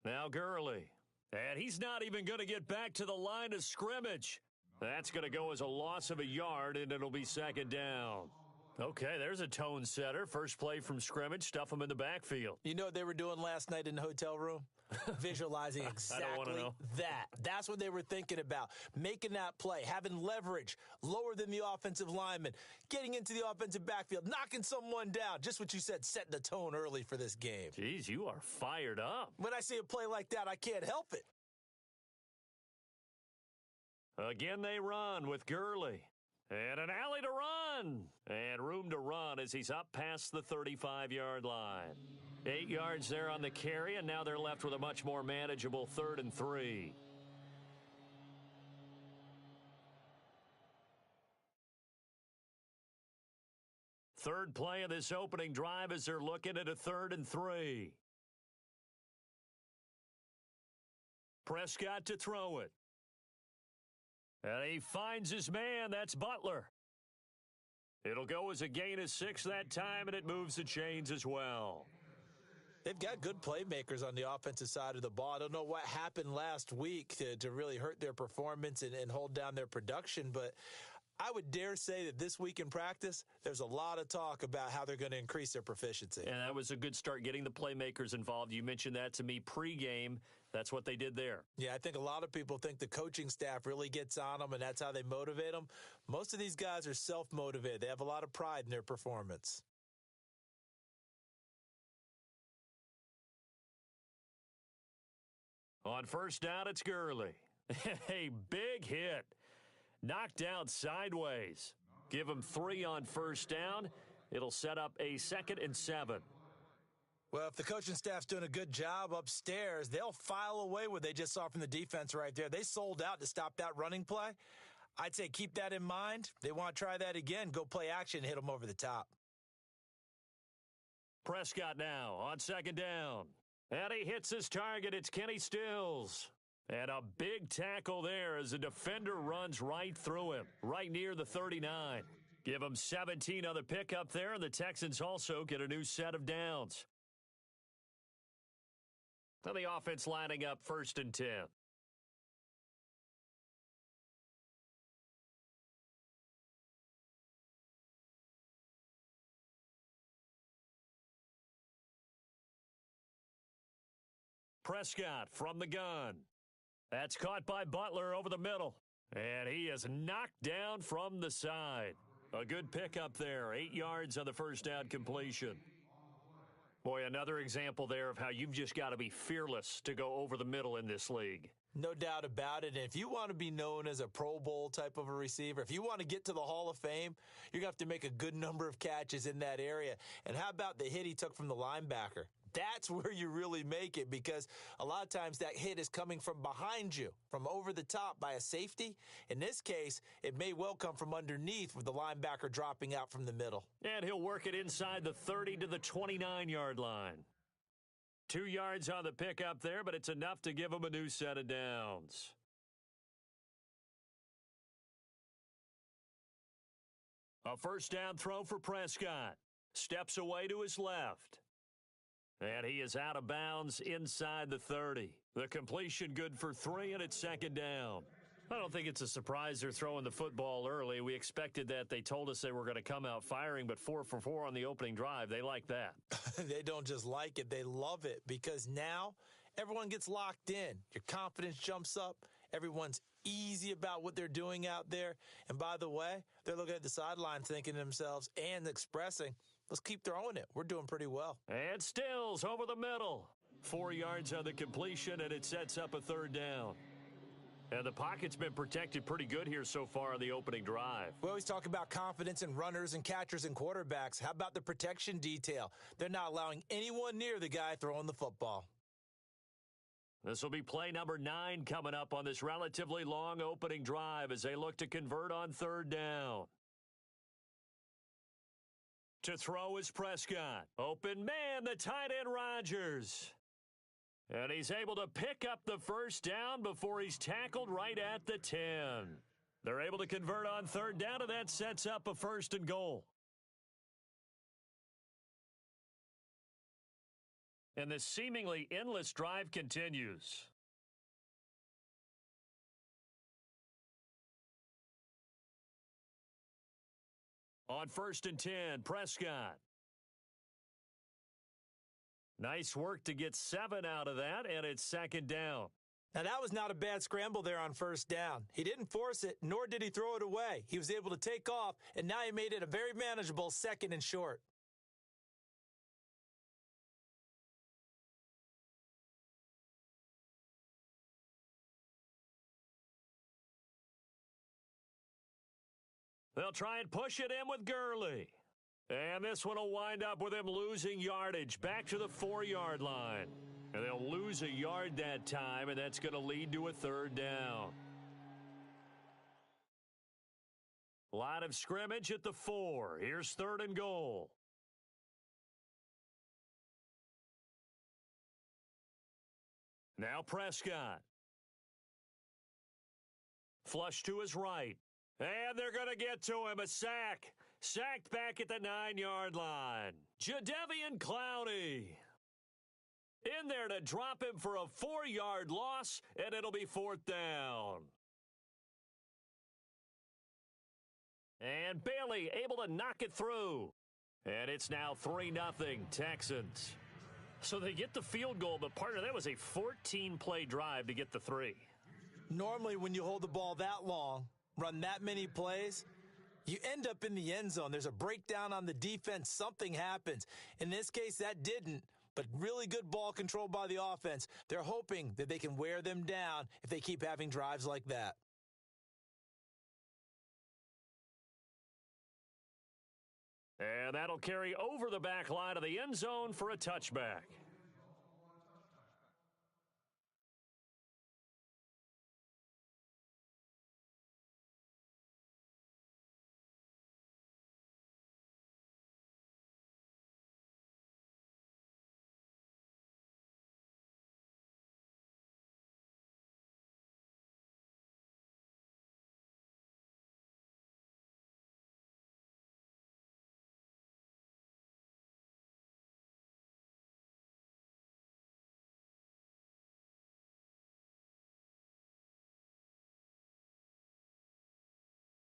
Now Gurley. And he's not even going to get back to the line of scrimmage. That's going to go as a loss of a yard, and it'll be second down. Okay, there's a tone setter. First play from scrimmage, stuff him in the backfield. You know what they were doing last night in the hotel room? Visualizing exactly that. That's what they were thinking about. Making that play, having leverage, lower than the offensive lineman, getting into the offensive backfield, knocking someone down. Just what you said, setting the tone early for this game. Jeez, you are fired up. When I see a play like that, I can't help it. Again, they run with Gurley. And an alley to run. And room to run as he's up past the 35-yard line. 8 yards there on the carry, and now they're left with a much more manageable 3rd and 3. Third play of this opening drive as they're looking at a 3rd and 3. Prescott to throw it. And he finds his man. That's Butler. It'll go as a gain of 6 that time, and it moves the chains as well. They've got good playmakers on the offensive side of the ball. I don't know what happened last week to really hurt their performance and hold down their production, but I would dare say that this week in practice, there's a lot of talk about how they're going to increase their proficiency. And that was a good start, getting the playmakers involved. You mentioned that to me pregame. That's what they did there. Yeah, I think a lot of people think the coaching staff really gets on them, and that's how they motivate them. Most of these guys are self-motivated. They have a lot of pride in their performance. On first down, it's Gurley. A big hit. Knocked out sideways. Give him 3 on first down. It'll set up a 2nd and 7. Well, if the coaching staff's doing a good job upstairs, they'll file away what they just saw from the defense right there. They sold out to stop that running play. I'd say keep that in mind. They want to try that again. Go play action, hit them over the top. Prescott now on 2nd down. And he hits his target. It's Kenny Stills. And a big tackle there as the defender runs right through him, right near the 39. Give him 17 on the pickup there, and the Texans also get a new set of downs. Now the offense lining up 1st and 10. Prescott from the gun. That's caught by Butler over the middle. And he is knocked down from the side. A good pickup there. 8 yards on the first down completion. Boy, another example there of how you've just got to be fearless to go over the middle in this league. No doubt about it. And if you want to be known as a Pro Bowl type of a receiver, if you want to get to the Hall of Fame, you're going to have to make a good number of catches in that area. And how about the hit he took from the linebacker? That's where you really make it, because a lot of times that hit is coming from behind you, from over the top by a safety. In this case, it may well come from underneath with the linebacker dropping out from the middle. And he'll work it inside the 30 to the 29-yard line. 2 yards on the pickup there, but it's enough to give him a new set of downs. A first down throw for Prescott. Steps away to his left. And he is out of bounds inside the 30. The completion good for 3, and it's 2nd down. I don't think it's a surprise they're throwing the football early. We expected that. They told us they were going to come out firing, but 4 for 4 on the opening drive. They like that. They don't just like it. They love it, because now everyone gets locked in. Your confidence jumps up. Everyone's easy about what they're doing out there. And by the way, they're looking at the sidelines thinking to themselves and expressing, let's keep throwing it. We're doing pretty well. And Stills over the middle. 4 yards on the completion, and it sets up a 3rd down. And the pocket's been protected pretty good here so far on the opening drive. We always talk about confidence in runners and catchers and quarterbacks. How about the protection detail? They're not allowing anyone near the guy throwing the football. This will be play number 9 coming up on this relatively long opening drive as they look to convert on 3rd down. To throw is Prescott. Open man, the tight end Rodgers. And he's able to pick up the first down before he's tackled right at the 10. They're able to convert on 3rd down, and that sets up a 1st and goal. And the seemingly endless drive continues. On 1st and 10, Prescott. Nice work to get 7 out of that, and it's 2nd down. Now, that was not a bad scramble there on 1st down. He didn't force it, nor did he throw it away. He was able to take off, and now he made it a very manageable 2nd and short. They'll try and push it in with Gurley. And this one will wind up with him losing yardage back to the 4-yard line. And they'll lose a yard that time, and that's going to lead to a 3rd down. Line of scrimmage at the 4. Here's 3rd and goal. Now Prescott. Flush to his right. And they're going to get to him. A sack. Sacked back at the 9-yard line. Jadeveon Clowney. In there to drop him for a 4-yard loss, and it'll be 4th down. And Bailey able to knock it through. And it's now 3-0 Texans. So they get the field goal, but partner, that was a 14-play drive to get the 3. Normally, when you hold the ball that long, run that many plays, you end up in the end zone. There's a breakdown on the defense. Something happens. In this case, that didn't, but really good ball control by the offense. They're hoping that they can wear them down if they keep having drives like that. And that'll carry over the back line of the end zone for a touchback.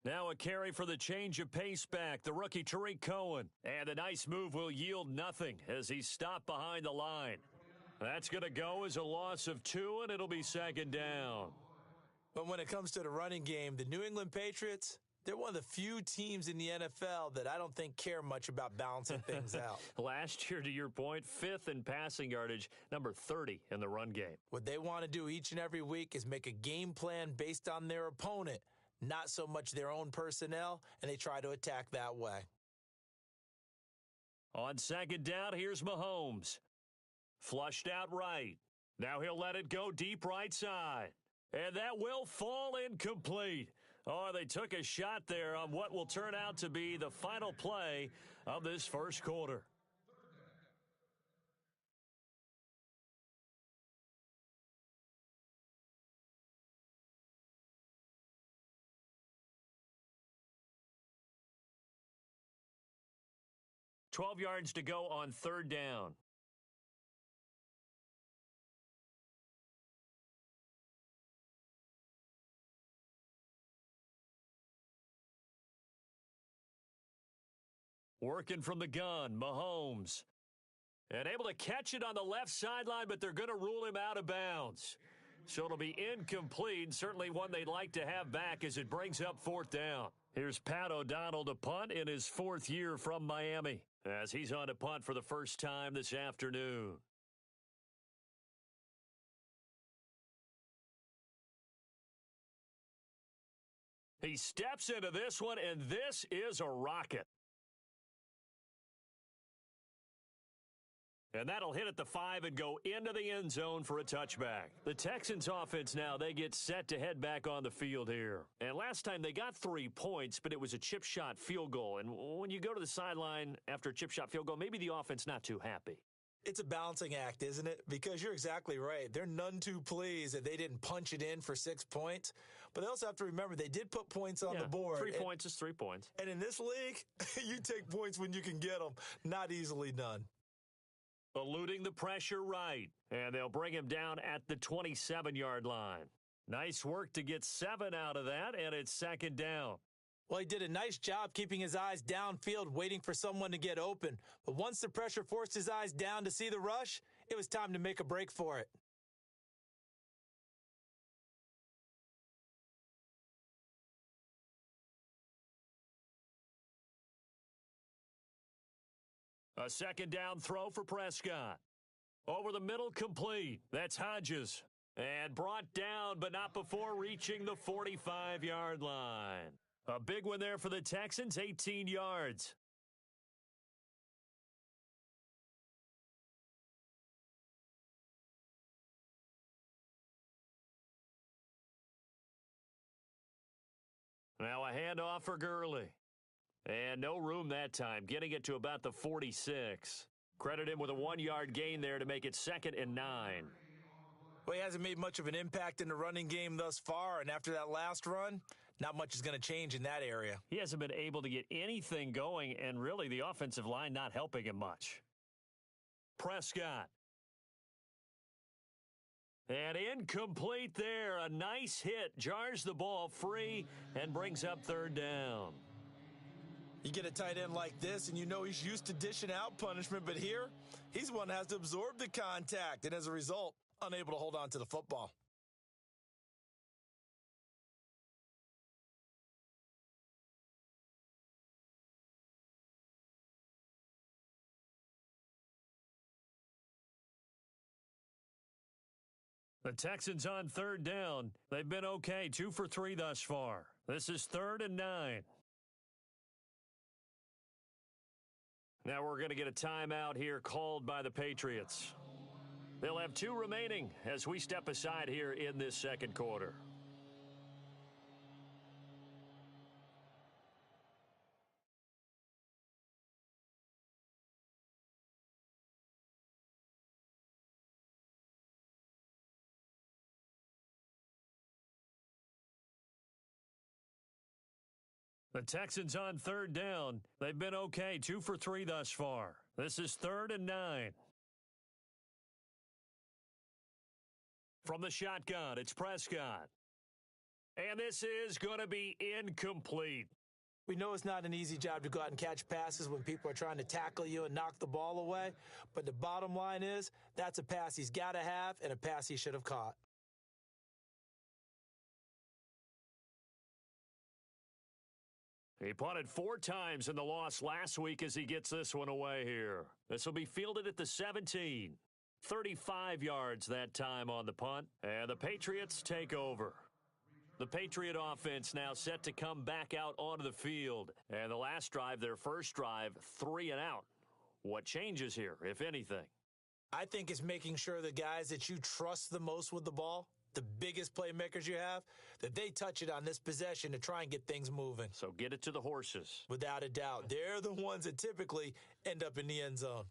Now a carry for the change of pace back, the rookie Tariq Cohen. And a nice move will yield nothing as he's stopped behind the line. That's going to go as a loss of 2, and it'll be 2nd down. But when it comes to the running game, the New England Patriots, they're one of the few teams in the NFL that I don't think care much about balancing things out. Last year, to your point, 5th in passing yardage, number 30 in the run game. What they want to do each and every week is make a game plan based on their opponent, not so much their own personnel, and they try to attack that way. On 2nd down, here's Mahomes. Flushed out right. Now he'll let it go deep right side. And that will fall incomplete. Oh, they took a shot there on what will turn out to be the final play of this first quarter. $12 yards to go on 3rd down. Working from the gun, Mahomes. And able to catch it on the left sideline, but they're going to rule him out of bounds. So it'll be incomplete, certainly one they'd like to have back as it brings up 4th down. Here's Pat O'Donnell to punt in his 4th year from Miami, as he's on to punt for the first time this afternoon. He steps into this one, and this is a rocket. And that'll hit at the 5 and go into the end zone for a touchback. The Texans offense now, they get set to head back on the field here. And last time they got 3 points, but it was a chip shot field goal. And when you go to the sideline after a chip shot field goal, maybe the offense not too happy. It's a balancing act, isn't it? Because you're exactly right. They're none too pleased that they didn't punch it in for 6 points. But they also have to remember they did put points on the board. 3 points is 3 points. And in this league, you take points when you can get them. Not easily done. eluding the pressure right. And they'll bring him down at the 27-yard line. Nice work to get 7 out of that, and it's second down. Well, he did a nice job keeping his eyes downfield, waiting for someone to get open. But once the pressure forced his eyes down to see the rush, it was time to make a break for it. A second down throw for Prescott. Over the middle, complete. That's Hodges. And brought down, but not before reaching the 45-yard line. A big one there for the Texans, 18 yards. Now a handoff for Gurley. And no room that time, getting it to about the 46. Credit him with a 1-yard gain there to make it 2nd and 9. Well, he hasn't made much of an impact in the running game thus far, and after that last run, not much is going to change in that area. He hasn't been able to get anything going, and really the offensive line not helping him much. Prescott. And incomplete there. A nice hit. Jars the ball free and brings up 3rd down. You get a tight end like this, and you know he's used to dishing out punishment, but here, he's the one that has to absorb the contact, and as a result, unable to hold on to the football. The Texans on 3rd down. They've been okay, 2 for 3 thus far. This is 3rd and 9. Now we're going to get a timeout here called by the Patriots. They'll have 2 remaining as we step aside here in this second quarter. The Texans on 3rd down. They've been okay, 2 for 3 thus far. This is 3rd and 9. From the shotgun, it's Prescott. And this is going to be incomplete. We know it's not an easy job to go out and catch passes when people are trying to tackle you and knock the ball away. But the bottom line is, that's a pass he's got to have and a pass he should have caught. He punted 4 times in the loss last week as he gets this one away here. This will be fielded at the 17. 35 yards that time on the punt. And the Patriots take over. The Patriot offense now set to come back out onto the field. And the last drive, their first drive, 3 and out. What changes here, if anything? I think it's making sure the guys that you trust the most with the ball, the biggest playmakers you have, that they touch it on this possession to try and get things moving. So get it to the horses. Without a doubt. They're the ones that typically end up in the end zone.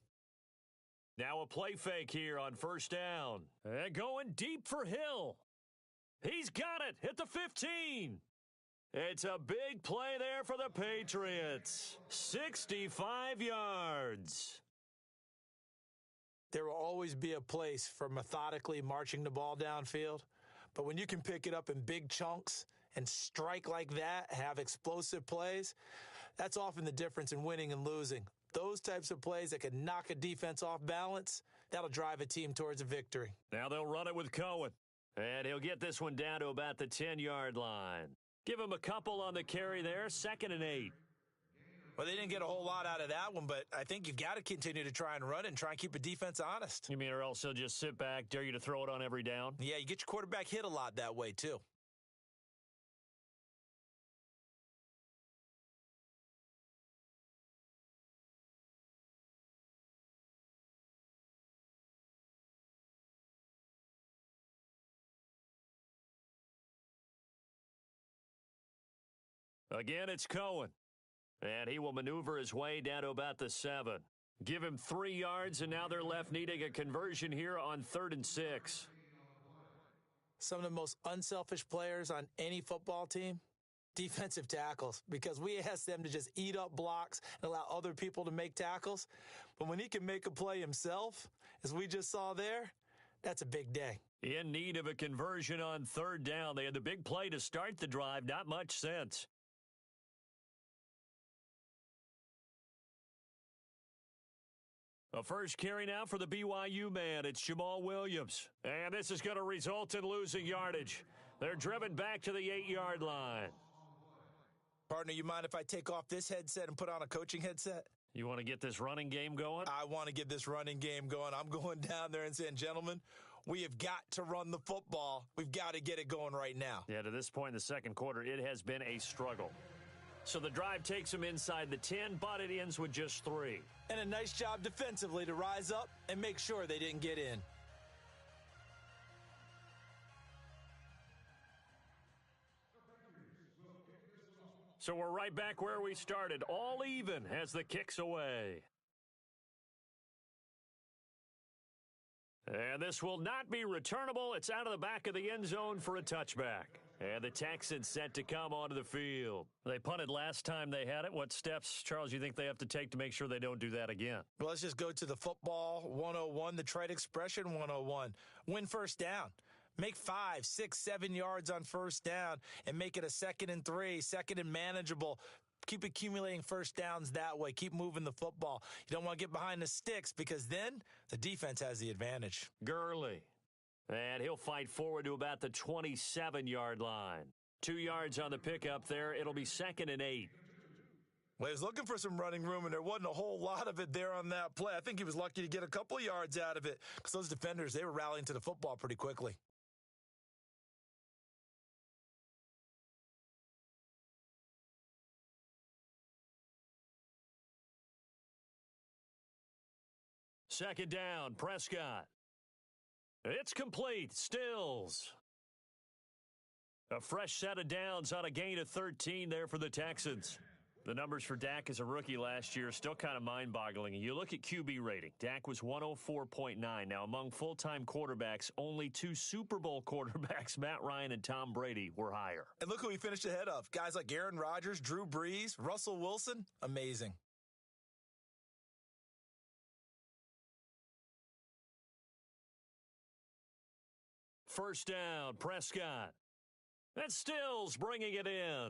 Now a play fake here on 1st down. And going deep for Hill. He's got it at the 15. It's a big play there for the Patriots. 65 yards. There will always be a place for methodically marching the ball downfield. But when you can pick it up in big chunks and strike like that, have explosive plays, that's often the difference in winning and losing. Those types of plays that can knock a defense off balance, that'll drive a team towards a victory. Now they'll run it with Cohen. And he'll get this one down to about the 10-yard line. Give him a couple on the carry there, 2nd and 8. Well, they didn't get a whole lot out of that one, but I think you've got to continue to try and run it and try and keep a defense honest. You mean or else he'll just sit back, dare you to throw it on every down? Yeah, you get your quarterback hit a lot that way, too. Again, it's Cohen. And he will maneuver his way down to about the 7. Give him 3 yards, and now they're left needing a conversion here on 3rd and 6. Some of the most unselfish players on any football team, defensive tackles, because we asked them to just eat up blocks and allow other people to make tackles. But when he can make a play himself, as we just saw there, that's a big day. In need of a conversion on third down. They had the big play to start the drive. Not much sense. A first carry now for the BYU man. It's Jamal Williams. And this is going to result in losing yardage. They're driven back to the 8-yard line. Partner, you mind if I take off this headset and put on a coaching headset? You want to get this running game going? I want to get this running game going. I'm going down there and saying, gentlemen, we have got to run the football. We've got to get it going right now. Yeah, to this point in the second quarter, it has been a struggle. So the drive takes them inside the 10, but it ends with just 3. And a nice job defensively to rise up and make sure they didn't get in. So we're right back where we started, all even as the kick's away. And this will not be returnable. It's out of the back of the end zone for a touchback. And the Texans set to come onto the field. They punted last time they had it. What steps, Charles, you think they have to take to make sure they don't do that again? Well, let's just go to the football 101, the trite expression 101. Win first down. Make 5, 6, 7 yards on first down and make it a 2nd and 3, 2nd and manageable. Keep accumulating first downs that way. Keep moving the football. You don't want to get behind the sticks because then the defense has the advantage. Gurley. And he'll fight forward to about the 27-yard line. 2 yards on the pickup there. It'll be 2nd and 8. Well, he was looking for some running room, and there wasn't a whole lot of it there on that play. I think he was lucky to get a couple of yards out of it because those defenders, they were rallying to the football pretty quickly. Second down, Prescott. It's complete. Stills. A fresh set of downs on a gain of 13 there for the Texans. The numbers for Dak as a rookie last year are still kind of mind-boggling. You look at QB rating. Dak was 104.9. Now, among full-time quarterbacks, only 2 Super Bowl quarterbacks, Matt Ryan and Tom Brady, were higher. And look who he finished ahead of. Guys like Aaron Rodgers, Drew Brees, Russell Wilson. Amazing. First down, Prescott. And Stills bringing it in.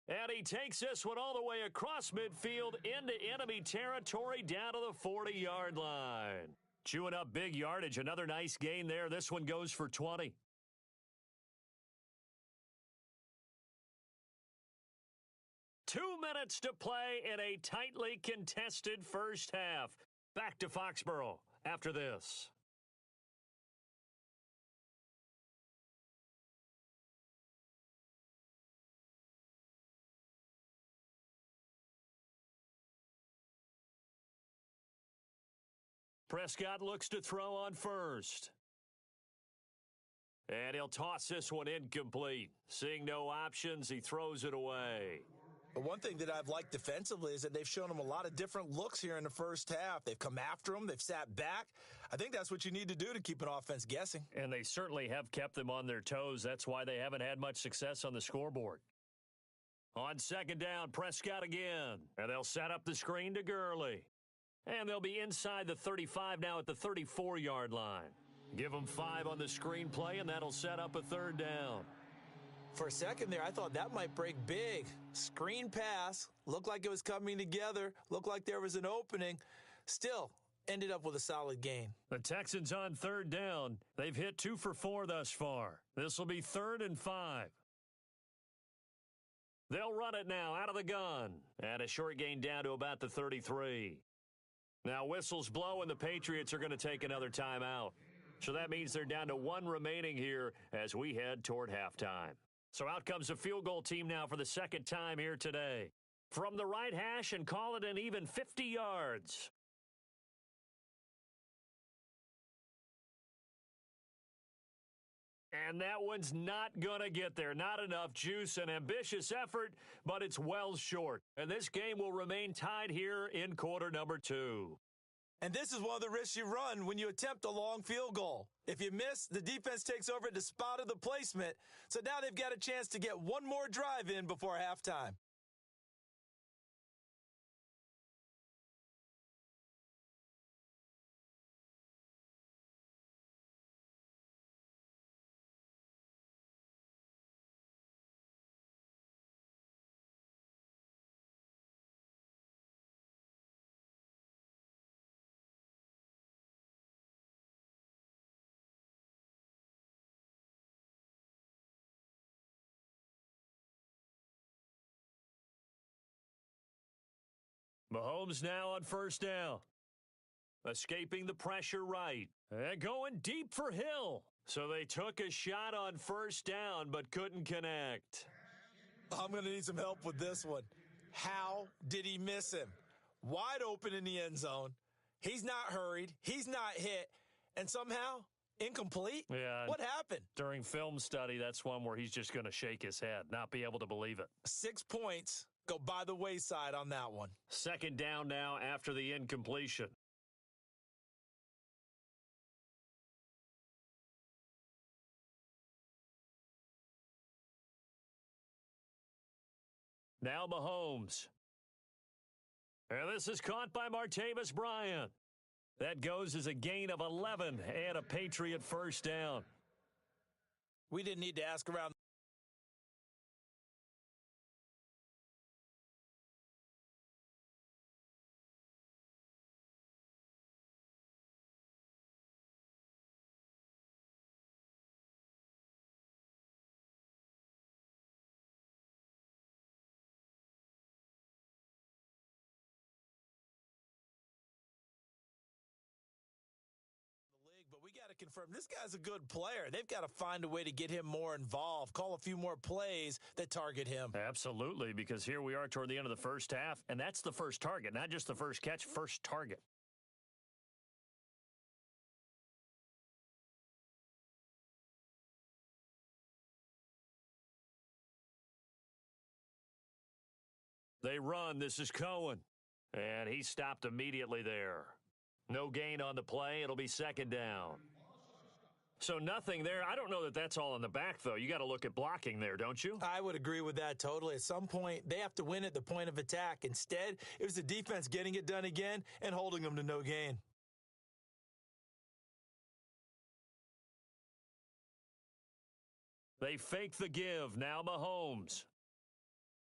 And he takes this one all the way across midfield into enemy territory down to the 40-yard line. Chewing up big yardage. Another nice gain there. This one goes for 20. Two minutes to play in a tightly contested first half. Back to Foxborough after this. Prescott looks to throw on first. And he'll toss this one incomplete. Seeing no options, he throws it away. But one thing that I've liked defensively is that they've shown him a lot of different looks here in the first half. They've come after him. They've sat back. I think that's what you need to do to keep an offense guessing. And they certainly have kept them on their toes. That's why they haven't had much success on the scoreboard. On second down, Prescott again. And they'll set up the screen to Gurley. And they'll be inside the 35 now at the 34-yard line. Give them 5 on the screenplay, and that'll set up a third down. For a second there, I thought that might break big. Screen pass, looked like it was coming together, looked like there was an opening. Still, ended up with a solid gain. The Texans on third down. They've hit 2 for 4 thus far. This will be 3rd and 5. They'll run it now out of the gun. And a short gain down to about the 33. Now whistles blow and the Patriots are going to take another timeout. So that means they're down to 1 remaining here as we head toward halftime. So out comes a field goal team now for the second time here today. From the right hash and call it an even 50 yards. And that one's not going to get there. Not enough juice, an ambitious effort, but it's well short. And this game will remain tied here in quarter number 2. And this is one of the risks you run when you attempt a long field goal. If you miss, the defense takes over at the spot of the placement, so now they've got a chance to get one more drive in before halftime. Mahomes now on first down. Escaping the pressure right. And going deep for Hill. So they took a shot on first down but couldn't connect. I'm going to need some help with this one. How did he miss him? Wide open in the end zone. He's not hurried. He's not hit. And somehow, incomplete? Yeah. What happened? During film study, that's one where he's just going to shake his head, not be able to believe it. 6 points go by the wayside on that one. Second down now after the incompletion. Now Mahomes. And this is caught by Martavis Bryant. That goes as a gain of 11 and a Patriot first down. We didn't need to ask around. But we got to confirm this guy's a good player. They've got to find a way to get him more involved, call a few more plays that target him. Absolutely, because here we are toward the end of the first half, and that's the first target, not just the first catch, first target. They run. This is Cohen, and he stopped immediately there. No gain on the play. It'll be second down. So nothing there. I don't know that that's all in the back, though. You got to look at blocking there, don't you? I would agree with that totally. At some point, they have to win at the point of attack. Instead, it was the defense getting it done again and holding them to no gain. They fake the give. Now Mahomes.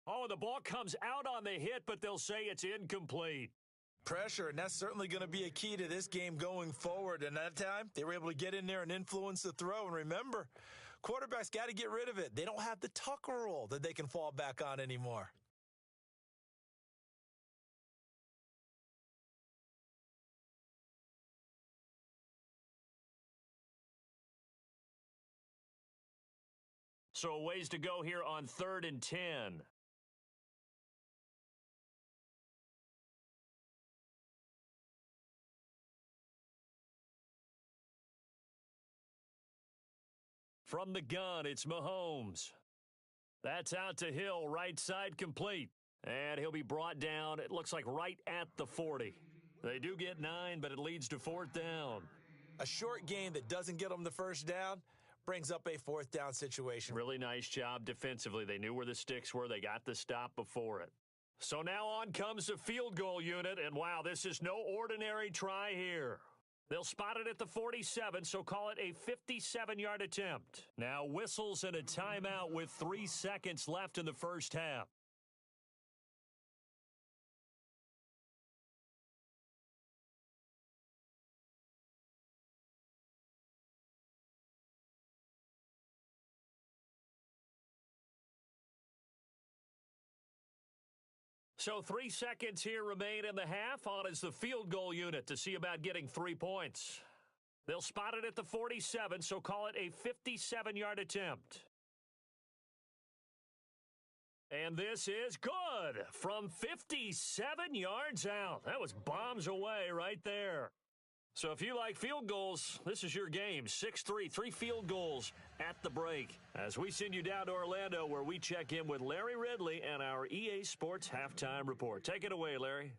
Oh, the ball comes out on the hit, but they'll say it's incomplete. Pressure, and that's certainly going to be a key to this game going forward. And that time, they were able to get in there and influence the throw. And remember, quarterbacks got to get rid of it. They don't have the Tucker rule that they can fall back on anymore. So a ways to go here on 3rd and 10. From the gun, it's Mahomes. That's out to Hill, right side complete. And he'll be brought down, it looks like right at the 40. They do get 9, but it leads to 4th down. A short game that doesn't get them the first down brings up a 4th down situation. Really nice job defensively. They knew where the sticks were. They got the stop before it. So now on comes the field goal unit, and wow, this is no ordinary try here. They'll spot it at the 47, so call it a 57-yard attempt. Now whistles and a timeout with 3 seconds left in the first half. So 3 seconds here remain in the half. On is the field goal unit to see about getting 3 points. They'll spot it at the 47, so call it a 57-yard attempt. And this is good from 57 yards out. That was bombs away right there. So if you like field goals, this is your game. 6-3, 3 field goals at the break. As we send you down to Orlando, where we check in with Larry Ridley and our EA Sports Halftime Report. Take it away, Larry.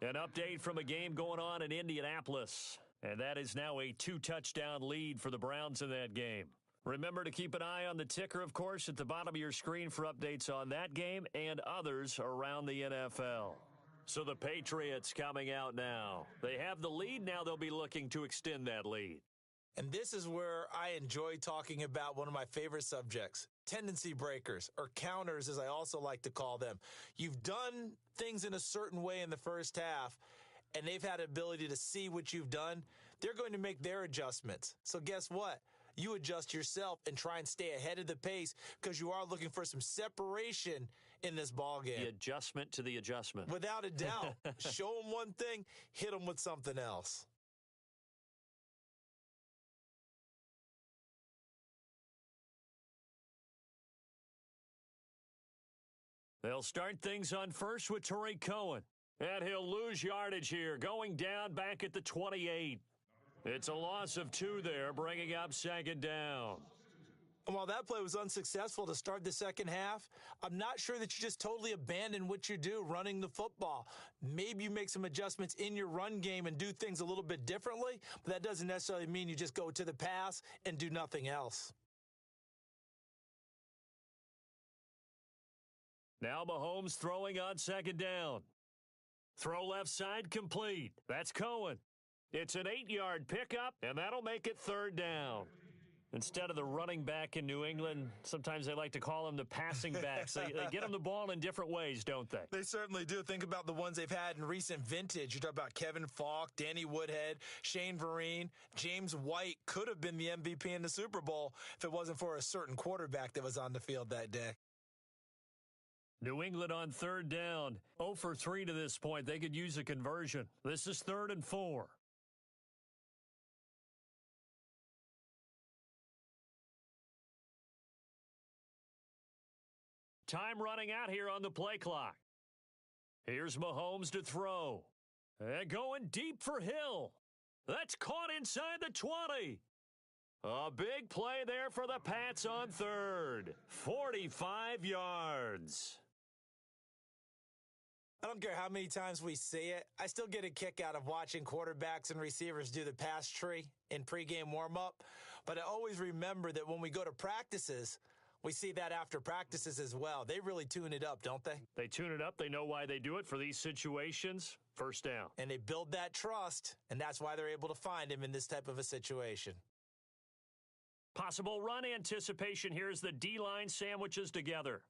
An update from a game going on in Indianapolis. And that is now a 2-touchdown lead for the Browns in that game. Remember to keep an eye on the ticker, of course, at the bottom of your screen for updates on that game and others around the NFL. So the Patriots coming out now. They have the lead. Now they'll be looking to extend that lead. And this is where I enjoy talking about one of my favorite subjects, tendency breakers, or counters, as I also like to call them. You've done things in a certain way in the first half, and they've had the ability to see what you've done. They're going to make their adjustments. So guess what? You adjust yourself and try and stay ahead of the pace because you are looking for some separation in this ball game. The adjustment to the adjustment. Without a doubt. Show them one thing, hit them with something else. They'll start things on first with Tariq Cohen. And he'll lose yardage here, going down back at the 28. It's a loss of 2 there, bringing up second down. And while that play was unsuccessful to start the second half, I'm not sure that you just totally abandon what you do running the football. Maybe you make some adjustments in your run game and do things a little bit differently, but that doesn't necessarily mean you just go to the pass and do nothing else. Now Mahomes throwing on second down. Throw left side complete. That's Cohen. It's an 8-yard pickup, and that'll make it third down. Instead of the running back in New England, sometimes they like to call them the passing backs. They get them the ball in different ways, don't they? They certainly do. Think about the ones they've had in recent vintage. You talk about Kevin Falk, Danny Woodhead, Shane Vereen. James White could have been the MVP in the Super Bowl if it wasn't for a certain quarterback that was on the field that day. New England on third down. 0 for 3 to this point. They could use a conversion. This is 3rd and 4. Time running out here on the play clock. Here's Mahomes to throw. And going deep for Hill. That's caught inside the 20. A big play there for the Pats on third. 45 yards. I don't care how many times we see it. I still get a kick out of watching quarterbacks and receivers do the pass tree in pregame warm-up. But I always remember that when we go to practices, we see that after practices as well. They really tune it up, don't they? They tune it up. They know why they do it for these situations. First down. And they build that trust, and that's why they're able to find him in this type of a situation. Possible run anticipation here as the D-line sandwiches together.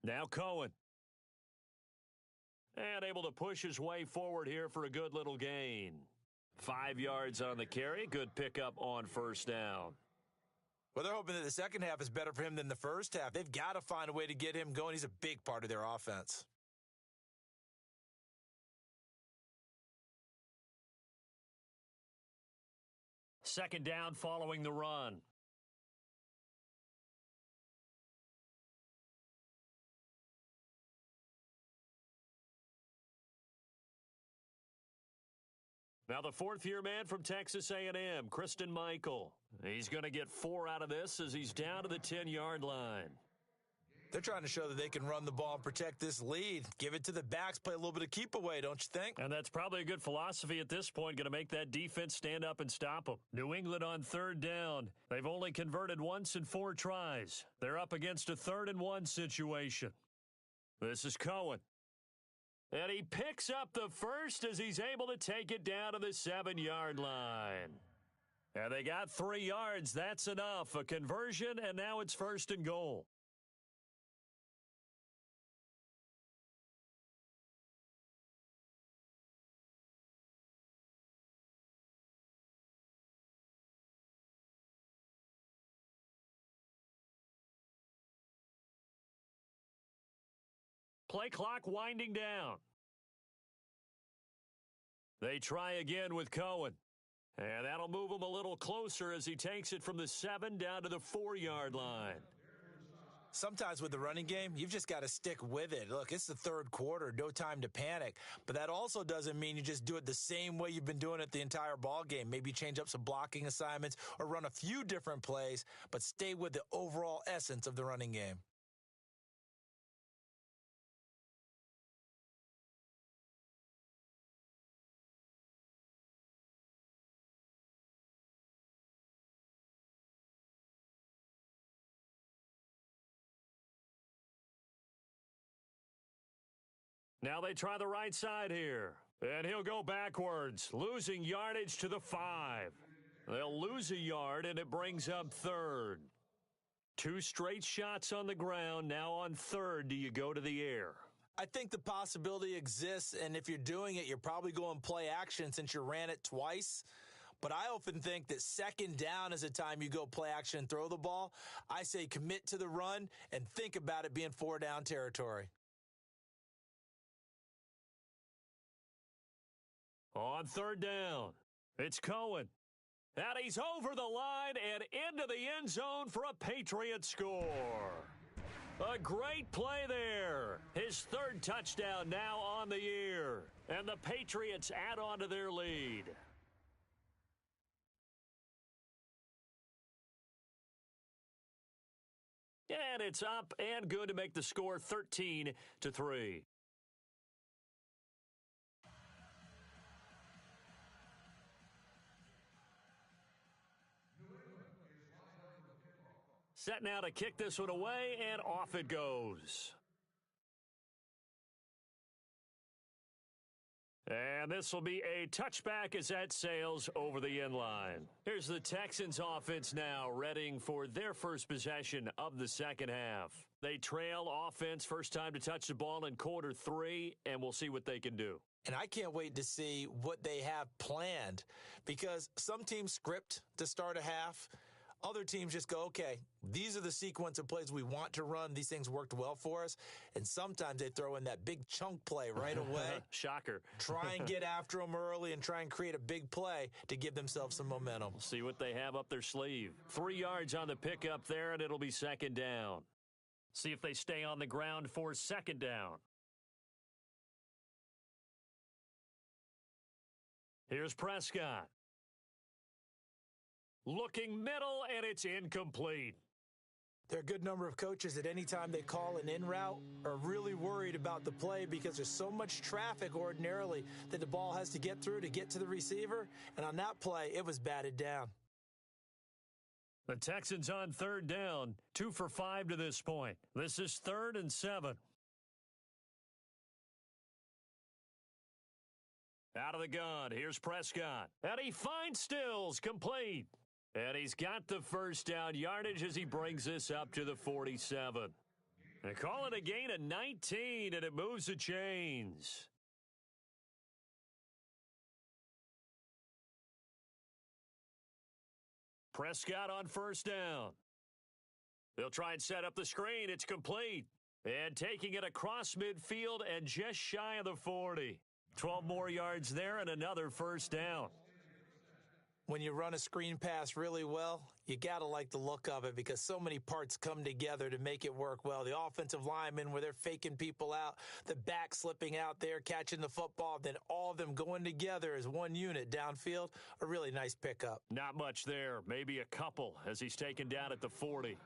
Now Cohen. And able to push his way forward here for a good little gain. 5 yards on the carry. Good pickup on first down. Well, they're hoping that the second half is better for him than the first half. They've got to find a way to get him going. He's a big part of their offense. Second down following the run. Now the fourth-year man from Texas A&M, Kristen Michael. He's going to get 4 out of this as he's down to the 10-yard line. They're trying to show that they can run the ball and protect this lead. Give it to the backs, play a little bit of keep away, don't you think? And that's probably a good philosophy at this point, going to make that defense stand up and stop them. New England on third down. They've only converted once in 4 tries. They're up against a 3rd and 1 situation. This is Cohen. And he picks up the first as he's able to take it down to the 7-yard line. And they got 3 yards. That's enough. A conversion, and now it's 1st and goal. Play clock winding down. They try again with Cohen. And that'll move him a little closer as he takes it from the 7 down to the 4-yard line. Sometimes with the running game, you've just got to stick with it. Look, it's the third quarter, no time to panic. But that also doesn't mean you just do it the same way you've been doing it the entire ball game. Maybe change up some blocking assignments or run a few different plays, but stay with the overall essence of the running game. Now they try the right side here. And he'll go backwards, losing yardage to the 5. They'll lose a yard, and it brings up third. 2 straight shots on the ground. Now on third, do you go to the air? I think the possibility exists, and if you're doing it, you're probably going play action since you ran it twice. But I often think that second down is a time you go play action and throw the ball. I say commit to the run and think about it being 4-down territory. On third down, it's Cohen. And he's over the line and into the end zone for a Patriot score. A great play there. His third touchdown now on the year. And the Patriots add on to their lead. And it's up and good to make the score 13-3. Set now to kick this one away, and off it goes. And this will be a touchback as that sails over the end line. Here's the Texans offense now, readying for their first possession of the second half. They trail offense, first time to touch the ball in quarter 3, and we'll see what they can do. And I can't wait to see what they have planned, because some teams script to start a half. Other teams just go, okay, these are the sequence of plays we want to run. These things worked well for us. And sometimes they throw in that big chunk play right away. Shocker. Try and get after them early and try and create a big play to give themselves some momentum. We'll see what they have up their sleeve. 3 yards on the pickup there, and it'll be second down. See if they stay on the ground for second down. Here's Prescott. Looking middle, and it's incomplete. There are a good number of coaches that any time they call an in route are really worried about the play because there's so much traffic ordinarily that the ball has to get through to get to the receiver. And on that play, it was batted down. The Texans on third down, 2 for 5 to this point. This is 3rd and 7. Out of the gun, here's Prescott. And he finds Stills, complete. And he's got the first down yardage as he brings this up to the 47. They call it a gain of 19, and it moves the chains. Prescott on first down. They'll try and set up the screen. It's complete. And taking it across midfield and just shy of the 40. 12 more yards there and another first down. When you run a screen pass really well, you got to like the look of it because so many parts come together to make it work well. The offensive linemen, where they're faking people out, the back slipping out there, catching the football, then all of them going together as one unit downfield, a really nice pickup. Not much there, maybe a couple as he's taken down at the 40.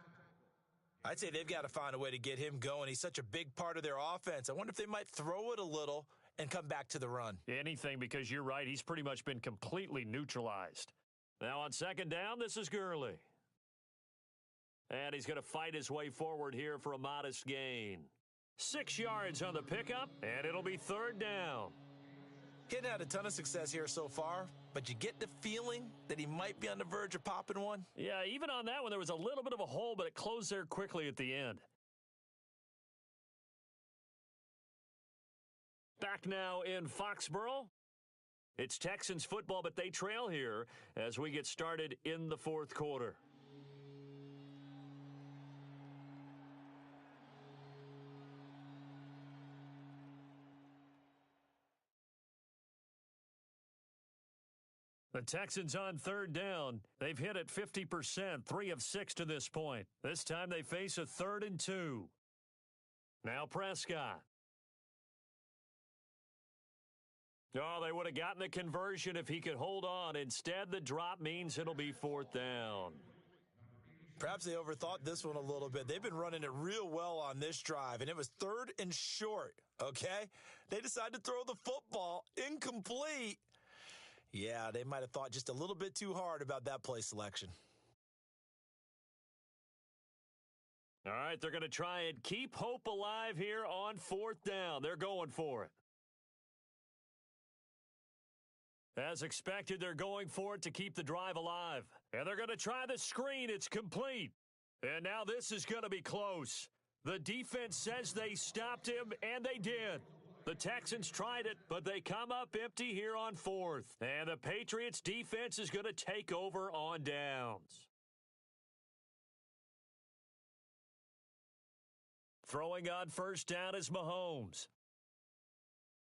I'd say they've got to find a way to get him going. He's such a big part of their offense. I wonder if they might throw it a little and come back to the run. Anything, because you're right, he's pretty much been completely neutralized. Now on second down, this is Gurley. And he's going to fight his way forward here for a modest gain. 6 yards on the pickup, and it'll be third down. He hadn't had a ton of success here so far, but you get the feeling that he might be on the verge of popping one. Yeah, even on that one, there was a little bit of a hole, but it closed there quickly at the end. Back now in Foxborough. It's Texans football, but they trail here as we get started in the fourth quarter. The Texans on third down. They've hit it 50%, 3 of 6 to this point. This time they face a 3rd and 2. Now Prescott. Oh, they would have gotten the conversion if he could hold on. Instead, the drop means it'll be 4th down. Perhaps they overthought this one a little bit. They've been running it real well on this drive, and it was 3rd and short, okay? They decided to throw the football incomplete. Yeah, they might have thought just a little bit too hard about that play selection. All right, they're going to try and keep hope alive here on 4th down. They're going for it. As expected, they're going for it to keep the drive alive. And they're going to try the screen. It's complete. And now this is going to be close. The defense says they stopped him, and they did. The Texans tried it, but they come up empty here on 4th. And the Patriots defense is going to take over on downs. Throwing on 1st down is Mahomes.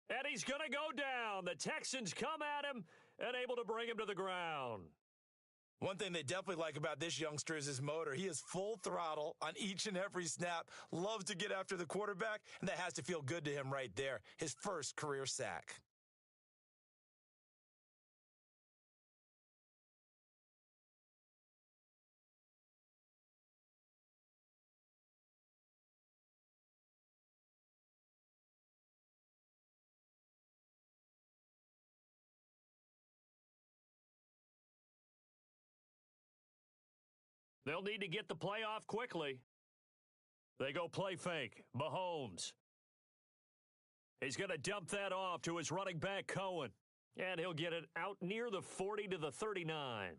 And he's going to go down. The Texans come at him and able to bring him to the ground. One thing they definitely like about this youngster is his motor. He is full throttle on each and every snap, loves to get after the quarterback, and that has to feel good to him right there. His first career sack. They'll need to get the play off quickly. They go play fake. Mahomes. He's going to dump that off to his running back, Cohen. And he'll get it out near the 40 to the 39.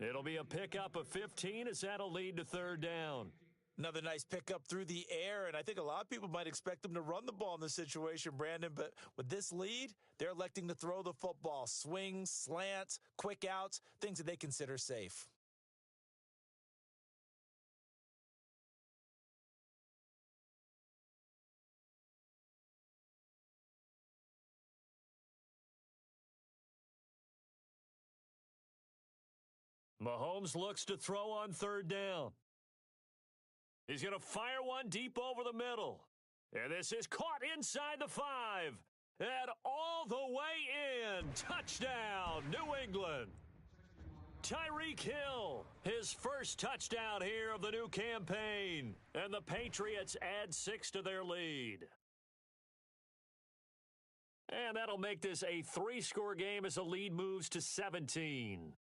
It'll be a pickup of 15 as that'll lead to 3rd down. Another nice pickup through the air, and I think a lot of people might expect them to run the ball in this situation, Brandon, but with this lead, they're electing to throw the football. Swings, slants, quick outs, things that they consider safe. Mahomes looks to throw on 3rd down. He's going to fire one deep over the middle. And this is caught inside the 5. And all the way in. Touchdown, New England. Tyreek Hill, his first touchdown here of the new campaign. And the Patriots add 6 to their lead. And that'll make this a 3-score game as the lead moves to 17.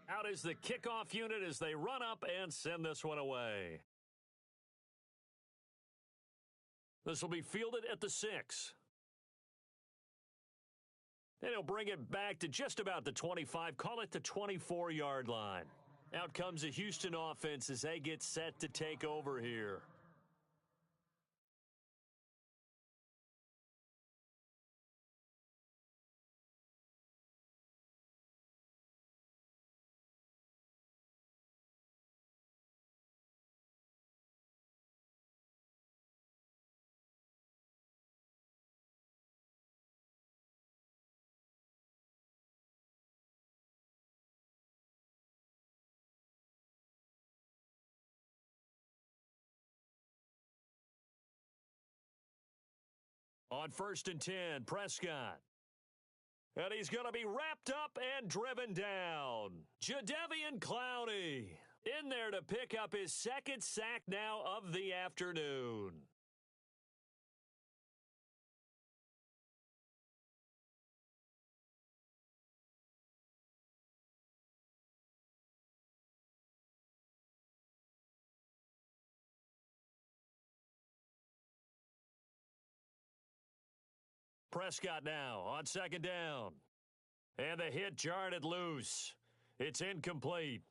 Out is the kickoff unit as they run up and send this one away. This will be fielded at the 6. And he'll bring it back to just about the 25, call it the 24-yard line. Out comes the Houston offense as they get set to take over here. On 1st and 10, Prescott. And he's going to be wrapped up and driven down. Jadeveon Clowney in there to pick up his 2nd sack now of the afternoon. Prescott now on 2nd down. And the hit jarred it loose. It's incomplete.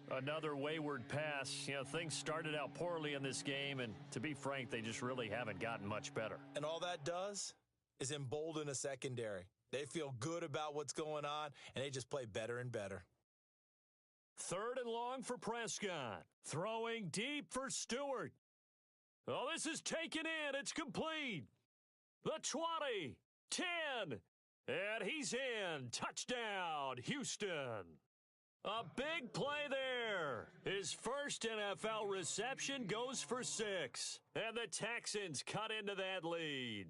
Another wayward pass. You know, things started out poorly in this game, and to be frank, they just really haven't gotten much better. And all that does is embolden a secondary. They feel good about what's going on, and they just play better and better. 3rd and long for Prescott. Throwing deep for Stewart. Oh, this is taken in. It's complete. The 20, 10, and he's in. Touchdown, Houston. A big play there. His first NFL reception goes for 6, and the Texans cut into that lead.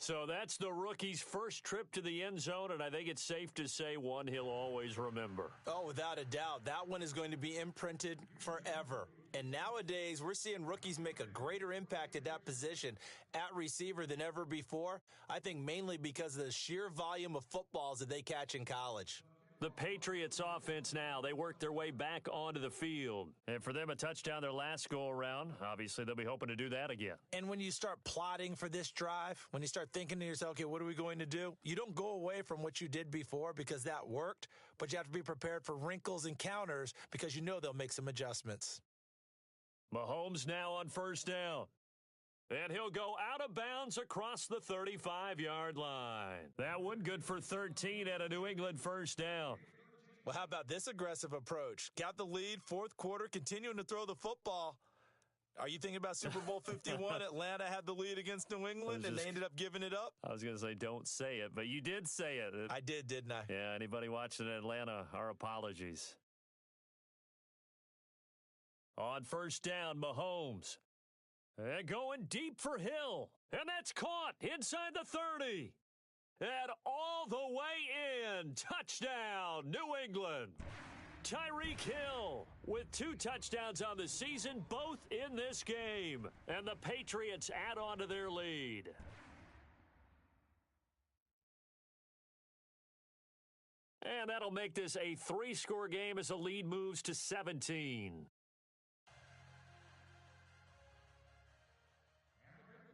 So that's the rookie's first trip to the end zone, and I think it's safe to say one he'll always remember. Oh, without a doubt. That one is going to be imprinted forever. And nowadays, we're seeing rookies make a greater impact at that position at receiver than ever before. I think mainly because of the sheer volume of footballs that they catch in college. The Patriots offense now, they work their way back onto the field. And for them, a touchdown their last go-around. Obviously, they'll be hoping to do that again. And when you start plotting for this drive, when you start thinking to yourself, okay, what are we going to do? You don't go away from what you did before because that worked, but you have to be prepared for wrinkles and counters because you know they'll make some adjustments. Mahomes now on first down. And he'll go out of bounds across the 35-yard line. That one good for 13 at a New England first down. Well, how about this aggressive approach? Got the lead, fourth quarter, continuing to throw the football. Are you thinking about Super Bowl 51? Atlanta had the lead against New England, and they ended up giving it up? I was going to say don't say it, but you did say it. I did, didn't I? Yeah, anybody watching Atlanta, our apologies. On first down, Mahomes. And going deep for Hill. And that's caught inside the 30. And all the way in. Touchdown, New England. Tyreek Hill with 2 touchdowns on the season, both in this game. And the Patriots add on to their lead. And that'll make this a 3-score game as the lead moves to 17.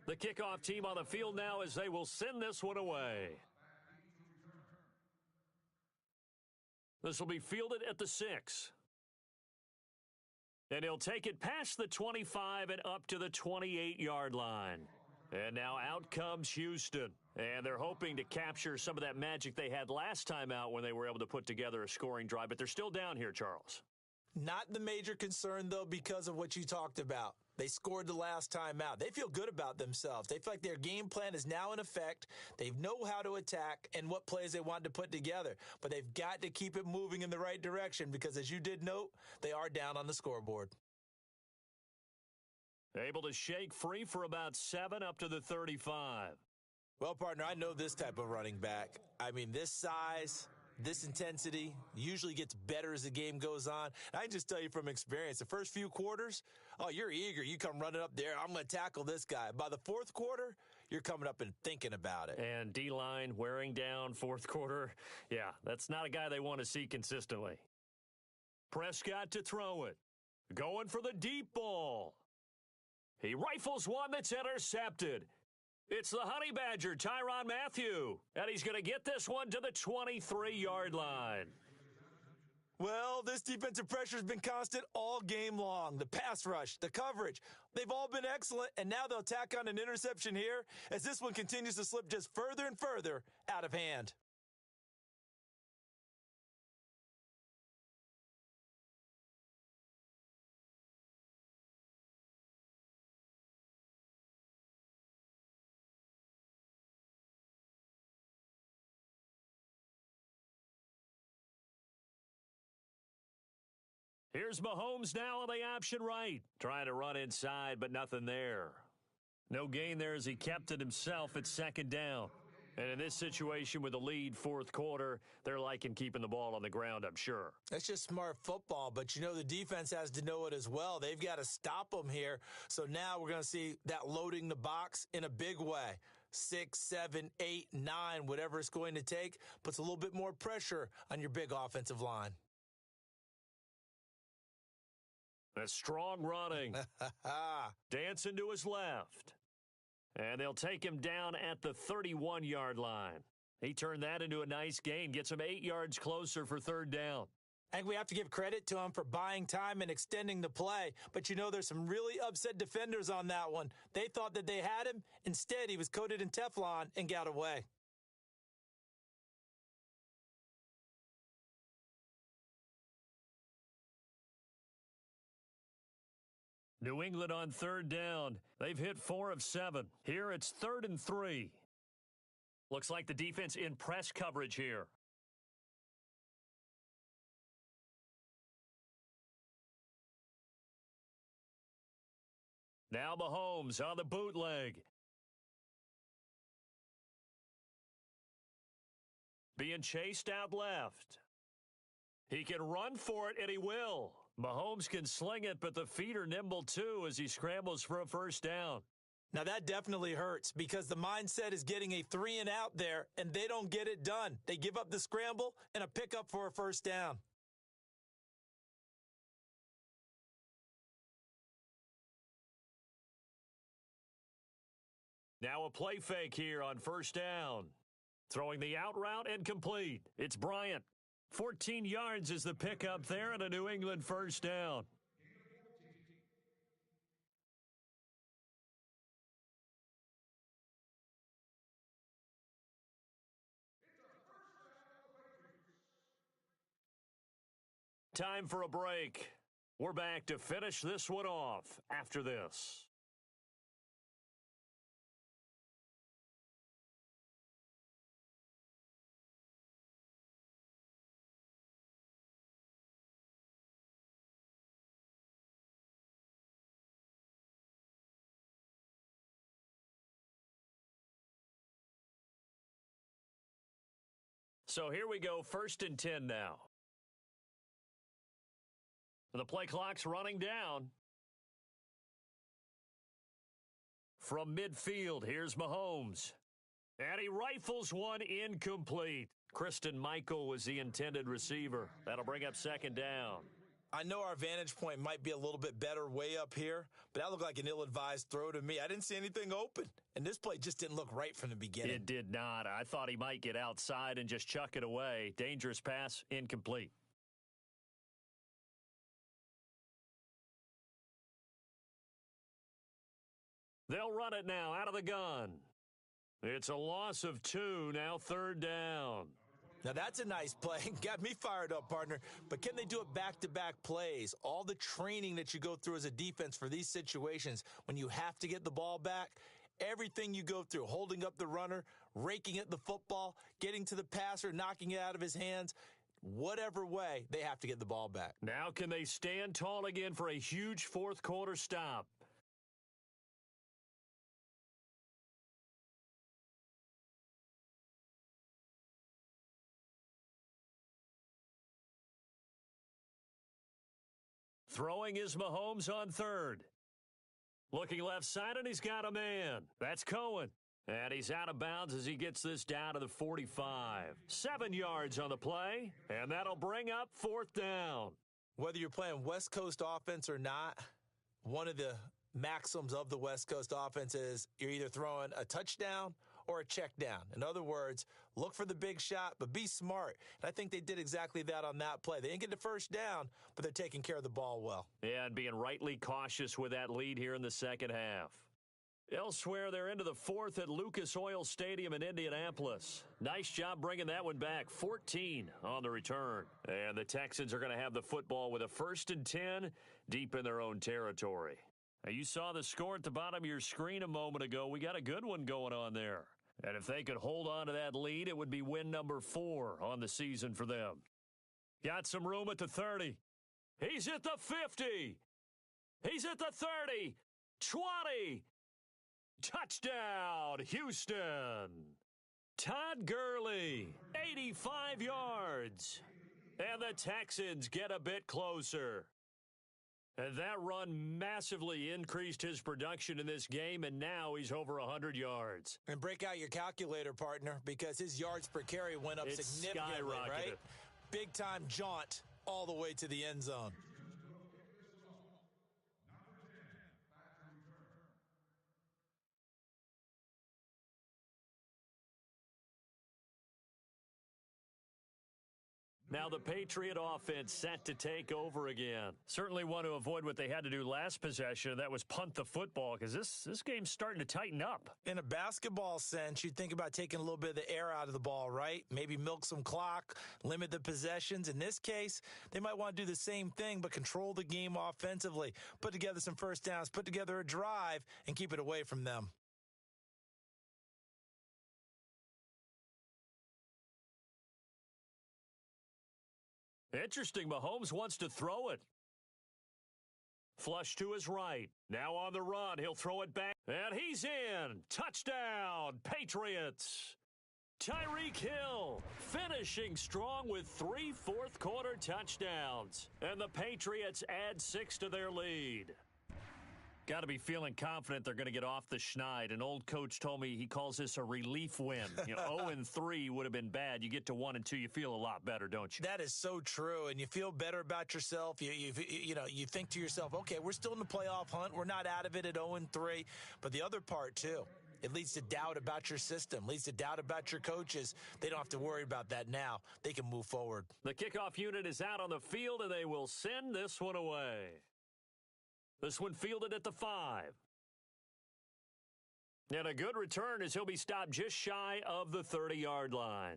The kickoff team on the field now as they will send this one away. This will be fielded at the 6. And he'll take it past the 25 and up to the 28-yard line. And now out comes Houston. And they're hoping to capture some of that magic they had last time out when they were able to put together a scoring drive. But they're still down here, Charles. Not the major concern, though, because of what you talked about. They scored the last time out. They feel good about themselves. They feel like their game plan is now in effect. They know how to attack and what plays they want to put together. But they've got to keep it moving in the right direction because, as you did note, they are down on the scoreboard. Able to shake free for about 7 up to the 35. Well, partner, I know this type of running back. I mean, this size, this intensity usually gets better as the game goes on. And I can just tell you from experience, the first few quarters, oh, you're eager. You come running up there. I'm going to tackle this guy. By the fourth quarter, you're coming up and thinking about it. And D-line wearing down fourth quarter. Yeah, that's not a guy they want to see consistently. Prescott to throw it. Going for the deep ball. He rifles one that's intercepted. It's the Honey Badger, Tyrann Mathieu. And he's going to get this one to the 23-yard line. Well, this defensive pressure has been constant all game long. The pass rush, the coverage, they've all been excellent, and now they'll tack on an interception here as this one continues to slip just further and further out of hand. Here's Mahomes now on the option right. Trying to run inside, but nothing there. No gain there as he kept it himself at second down. And in this situation with the lead fourth quarter, they're liking keeping the ball on the ground, I'm sure. That's just smart football, but you know the defense has to know it as well. They've got to stop them here. So now we're going to see that loading the box in a big way. 6, 7, 8, 9, whatever it's going to take, puts a little bit more pressure on your big offensive line. A strong running. Dancing to his left. And they'll take him down at the 31-yard line. He turned that into a nice gain, gets him 8 yards closer for third down. I think we have to give credit to him for buying time and extending the play. But you know, there's some really upset defenders on that one. They thought that they had him. Instead, he was coated in Teflon and got away. New England on third down. They've hit 4 of 7. Here it's 3rd and 3. Looks like the defense in press coverage here. Now Mahomes on the bootleg. Being chased out left. He can run for it, and he will. Mahomes can sling it, but the feet are nimble too as he scrambles for a first down. Now that definitely hurts because the mindset is getting a 3-and-out there, and they don't get it done. They give up the scramble and a pickup for a first down. Now a play fake here on first down. Throwing the out route and complete. It's Bryant. 14 yards is the pickup there and a New England first down. Time for a break. We're back to finish this one off after this. So here we go, 1st and 10 now. The play clock's running down. From midfield, here's Mahomes. And he rifles one incomplete. Kristen Michael was the intended receiver. That'll bring up 2nd down. I know our vantage point might be a little bit better way up here, but that looked like an ill-advised throw to me. I didn't see anything open, and this play just didn't look right from the beginning. It did not. I thought he might get outside and just chuck it away. Dangerous pass, incomplete. They'll run it now out of the gun. It's a loss of 2, now 3rd down. Now that's a nice play. Got me fired up, partner. But can they do it back-to-back plays? All the training that you go through as a defense for these situations, when you have to get the ball back, everything you go through, holding up the runner, raking at the football, getting to the passer, knocking it out of his hands, whatever way, they have to get the ball back. Now can they stand tall again for a huge 4th quarter stop? Throwing is Mahomes on 3rd. Looking left side, and he's got a man. That's Cohen. And he's out of bounds as he gets this down to the 45. 7 yards on the play, and that'll bring up 4th down. Whether you're playing West Coast offense or not, one of the maxims of the West Coast offense is you're either throwing a touchdown or a check down. In other words, look for the big shot, but be smart. And I think they did exactly that on that play. They didn't get the first down, but they're taking care of the ball well. Yeah, and being rightly cautious with that lead here in the second half. Elsewhere, they're into the 4th at Lucas Oil Stadium in Indianapolis. Nice job bringing that one back. 14 on the return. And the Texans are going to have the football with a 1st and 10 deep in their own territory. Now, you saw the score at the bottom of your screen a moment ago. We got a good one going on there. And if they could hold on to that lead, it would be win number 4 on the season for them. Got some room at the 30. He's at the 50. He's at the 30. 20. Touchdown, Houston. Todd Gurley, 85 yards. And the Texans get a bit closer. And that run massively increased his production in this game, and now he's over 100 yards. And break out your calculator, partner, because his yards per carry went up significantly, right? Big-time jaunt all the way to the end zone. Now the Patriot offense set to take over again. Certainly want to avoid what they had to do last possession. That was punt the football, because this game's starting to tighten up. In a basketball sense, you think about taking a little bit of the air out of the ball, right? Maybe milk some clock, limit the possessions. In this case, they might want to do the same thing, but control the game offensively. Put together some first downs, put together a drive, and keep it away from them. Interesting, Mahomes wants to throw it. Flush to his right. Now on the run, he'll throw it back. And he's in. Touchdown, Patriots. Tyreek Hill finishing strong with 3 fourth-quarter touchdowns. And the Patriots add 6 to their lead. Got to be feeling confident they're going to get off the schneid. An old coach told me he calls this a relief win. 0-3 would have been bad. You get to 1-2, you feel a lot better, don't you? That is so true, and you feel better about yourself. You think to yourself, okay, we're still in the playoff hunt. We're not out of it at 0-3. But the other part, too, it leads to doubt about your system, leads to doubt about your coaches. They don't have to worry about that now. They can move forward. The kickoff unit is out on the field, and they will send this one away. This one fielded at the 5. And a good return as he'll be stopped just shy of the 30-yard line.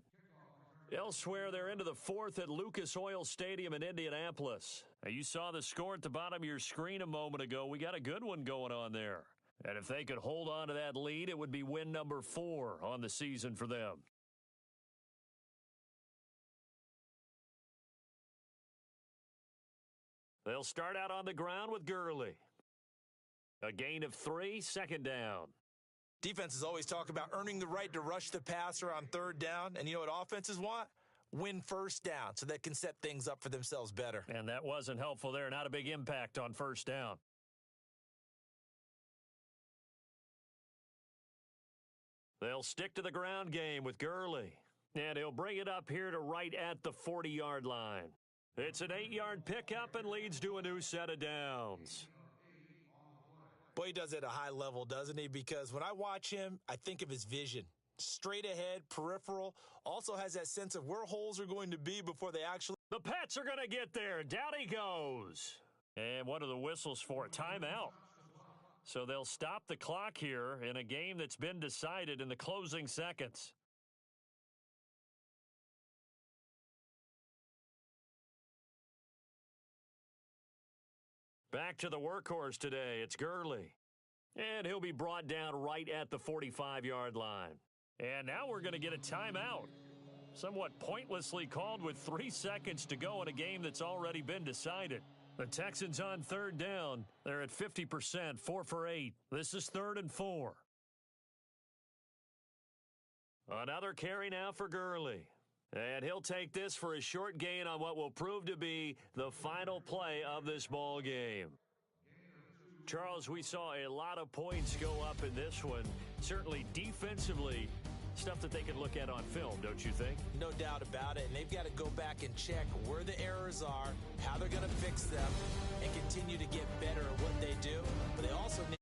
Elsewhere, they're into the 4th at Lucas Oil Stadium in Indianapolis. Now, you saw the score at the bottom of your screen a moment ago. We got a good one going on there. And if they could hold on to that lead, it would be win number 4 on the season for them. They'll start out on the ground with Gurley. A gain of 3, second down. Defenses always talk about earning the right to rush the passer on 3rd down. And you know what offenses want? Win 1st down so they can set things up for themselves better. And that wasn't helpful there. Not a big impact on 1st down. They'll stick to the ground game with Gurley. And he'll bring it up here to right at the 40-yard line. It's an 8-yard pickup and leads to a new set of downs. Boy, he does it at a high level, doesn't he? Because when I watch him, I think of his vision. Straight ahead, peripheral, also has that sense of where holes are going to be before they actually... The Pats are going to get there. Down he goes. And what are the whistles for? A timeout. So they'll stop the clock here in a game that's been decided in the closing seconds. Back to the workhorse today. It's Gurley. And he'll be brought down right at the 45-yard line. And now we're going to get a timeout. Somewhat pointlessly called with 3 seconds to go in a game that's already been decided. The Texans on 3rd down. They're at 50%, 4 for 8. This is 3rd and 4. Another carry now for Gurley. And he'll take this for a short gain on what will prove to be the final play of this ball game. Charles, we saw a lot of points go up in this one. Certainly defensively, stuff that they can look at on film, don't you think? No doubt about it. And they've got to go back and check where the errors are, how they're going to fix them, and continue to get better at what they do. But they also need